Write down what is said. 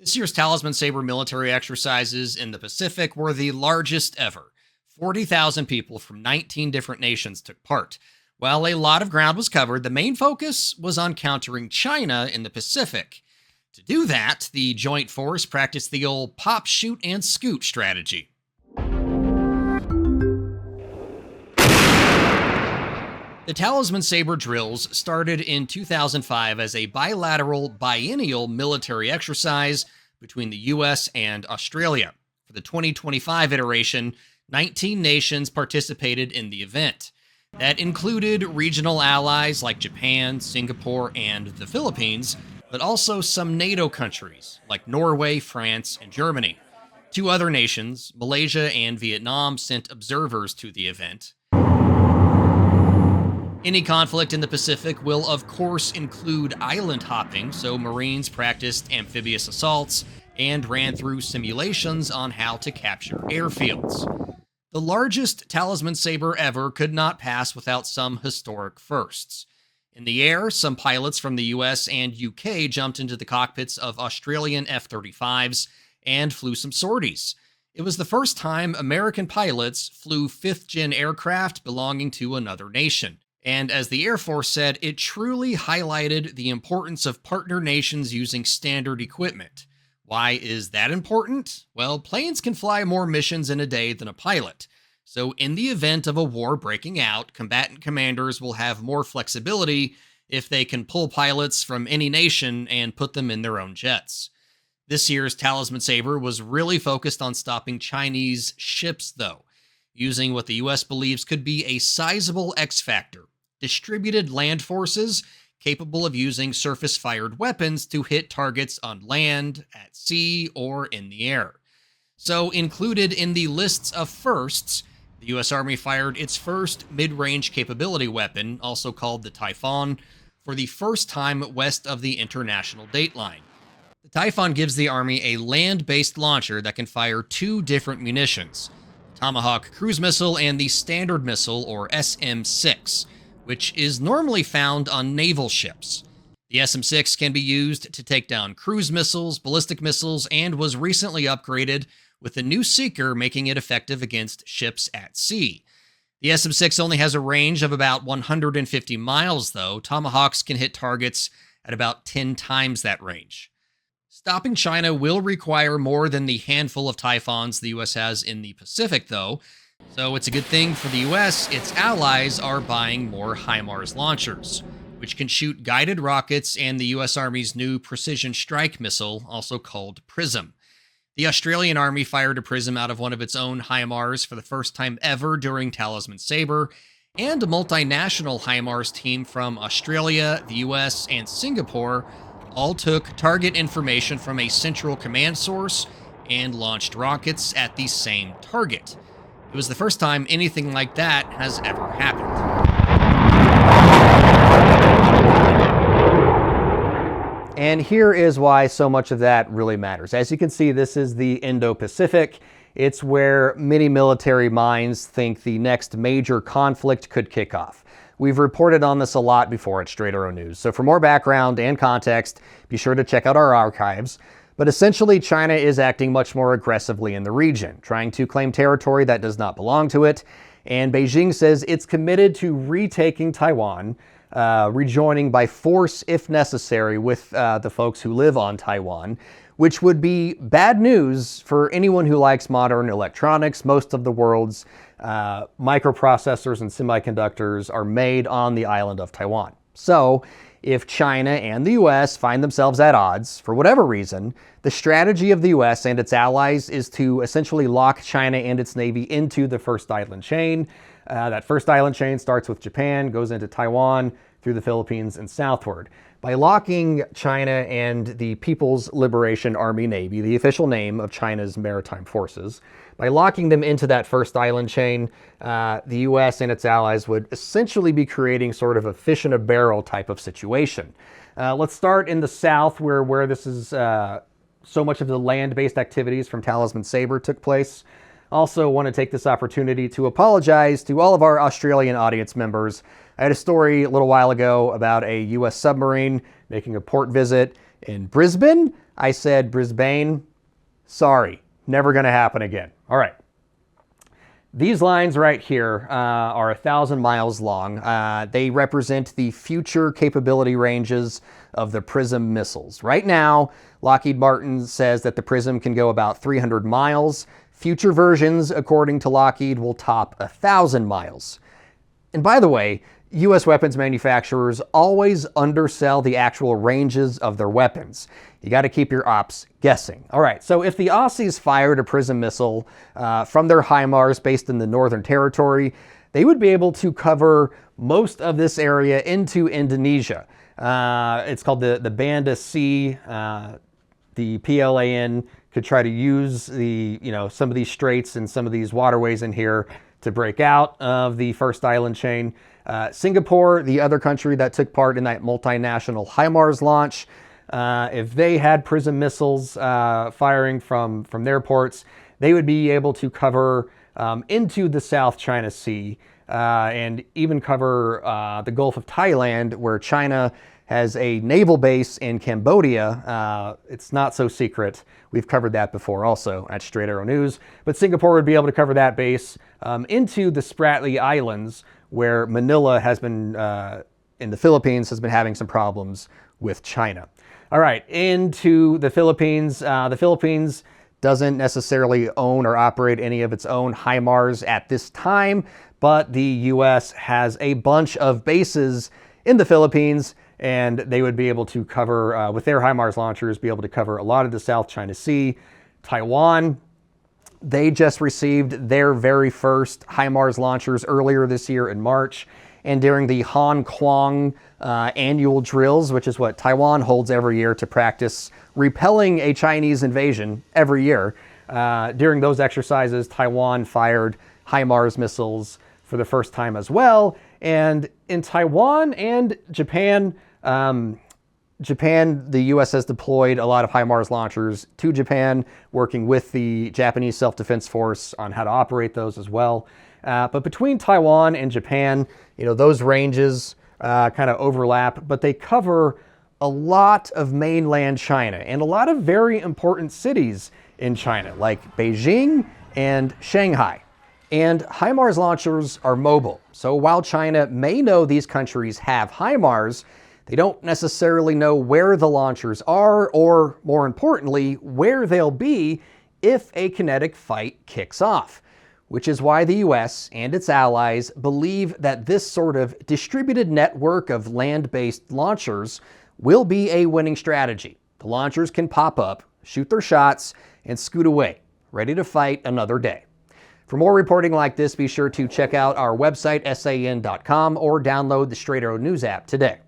This year's Talisman Sabre military exercises in the Pacific were the largest ever. 40,000 people from 19 different nations took part. While a lot of ground was covered, the main focus was on countering China in the Pacific. To do that, the joint force practiced the old pop, shoot, and scoot strategy. The Talisman Sabre drills started in 2005 as a bilateral biennial military exercise between the U.S. and Australia. For the 2025 iteration, 19 nations participated in the event. That included regional allies like Japan, Singapore, and the Philippines, but also some NATO countries like Norway, France, and Germany. Two other nations, Malaysia and Vietnam, sent observers to the event. Any conflict in the Pacific will, of course, include island hopping, so Marines practiced amphibious assaults and ran through simulations on how to capture airfields. The largest Talisman Sabre ever could not pass without some historic firsts. In the air, some pilots from the US and UK jumped into the cockpits of Australian F-35s and flew some sorties. It was the first time American pilots flew fifth-gen aircraft belonging to another nation. And as the Air Force said, it truly highlighted the importance of partner nations using standard equipment. Why is that important? Well, planes can fly more missions in a day than a pilot. So in the event of a war breaking out, combatant commanders will have more flexibility if they can pull pilots from any nation and put them in their own jets. This year's Talisman Sabre was really focused on stopping Chinese ships, though, using what the U.S. believes could be a sizable X factor: distributed land forces capable of using surface-fired weapons to hit targets on land, at sea, or in the air. So included in the lists of firsts, the U.S. Army fired its first mid-range capability weapon, also called the Typhoon, for the first time west of the international dateline. The Typhoon gives the Army a land-based launcher that can fire two different munitions: the Tomahawk cruise missile and the Standard Missile, or SM-6, which is normally found on naval ships. The SM-6 can be used to take down cruise missiles, ballistic missiles, and was recently upgraded with a new seeker, making it effective against ships at sea. The SM-6 only has a range of about 150 miles, though. Tomahawks can hit targets at about 10 times that range. Stopping China will require more than the handful of Typhoons the U.S. has in the Pacific, though. So it's a good thing for the U.S. its allies are buying more HIMARS launchers, which can shoot guided rockets and the U.S. Army's new precision strike missile, also called PrSM. The Australian Army fired a PrSM out of one of its own HIMARS for the first time ever during Talisman Sabre, and a multinational HIMARS team from Australia, the U.S., and Singapore all took target information from a central command source and launched rockets at the same target. It was the first time anything like that has ever happened. And here is why so much of that really matters. As you can see, this is the Indo-Pacific. It's where many military minds think the next major conflict could kick off. We've reported on this a lot before at Straight Arrow News, so for more background and context, be sure to check out our archives. But essentially, China is acting much more aggressively in the region, trying to claim territory that does not belong to it. And Beijing says it's committed to retaking Taiwan, rejoining by force if necessary with the folks who live on Taiwan, which would be bad news for anyone who likes modern electronics. Most of the world's microprocessors and semiconductors are made on the island of Taiwan. So if China and the U.S. find themselves at odds, for whatever reason, the strategy of the U.S. and its allies is to essentially lock China and its Navy into the first island chain. That first island chain starts with Japan, goes into Taiwan, through the Philippines, and southward. By locking China and the People's Liberation Army Navy, the official name of China's maritime forces, by locking them into that first island chain, the U.S. and its allies would essentially be creating sort of a fish in a barrel type of situation. Let's start in the south, where this is so much of the land-based activities from Talisman Sabre took place. Also want to take this opportunity to apologize to all of our Australian audience members. I had a story a little while ago about a U.S. submarine making a port visit In Brisbane, I said Brisbane, sorry, never going to happen again. All right. These lines right here are 1,000 miles long. They represent the future capability ranges of the PrSM missiles. Right now, Lockheed Martin says that the PrSM can go about 300 miles. Future versions, according to Lockheed, will top 1,000 miles. And by the way, U.S. weapons manufacturers always undersell the actual ranges of their weapons. You got to keep your ops guessing. All right, so if the Aussies fired a PrSM missile from their HIMARS based in the Northern Territory, they would be able to cover most of this area into Indonesia. It's called the Banda C. The PLAN could try to use some of these straits and some of these waterways in here to break out of the first island chain. Singapore, the other country that took part in that multinational HIMARS launch, if they had PrSM missiles firing from their ports, they would be able to cover into the South China Sea and even cover the Gulf of Thailand, where China has a naval base in Cambodia. It's not so secret. We've covered that before also at Straight Arrow News. But Singapore would be able to cover that base into the Spratly Islands, where Manila has been, in the Philippines, has been having some problems with China. All right, into the Philippines. The Philippines doesn't necessarily own or operate any of its own HIMARS at this time, but the U.S. has a bunch of bases in the Philippines, and they would be able to cover, with their HIMARS launchers, be able to cover a lot of the South China Sea. Taiwan, they just received their very first HIMARS launchers earlier this year in March. And during the Hong Kong annual drills, which is what Taiwan holds every year to practice repelling a Chinese invasion every year, during those exercises, Taiwan fired HIMARS missiles for the first time as well. And in Taiwan and Japan, the U.S. has deployed a lot of HIMARS launchers to Japan, working with the Japanese Self-Defense Force on how to operate those as well. But between Taiwan and Japan, those ranges kind of overlap, but they cover a lot of mainland China and a lot of very important cities in China, like Beijing and Shanghai. And HIMARS launchers are mobile. So while China may know these countries have HIMARS, they don't necessarily know where the launchers are, or more importantly, where they'll be if a kinetic fight kicks off. Which is why the U.S. and its allies believe that this sort of distributed network of land-based launchers will be a winning strategy. The launchers can pop up, shoot their shots, and scoot away, ready to fight another day. For more reporting like this, be sure to check out our website, san.com, or download the Straight Arrow News app today.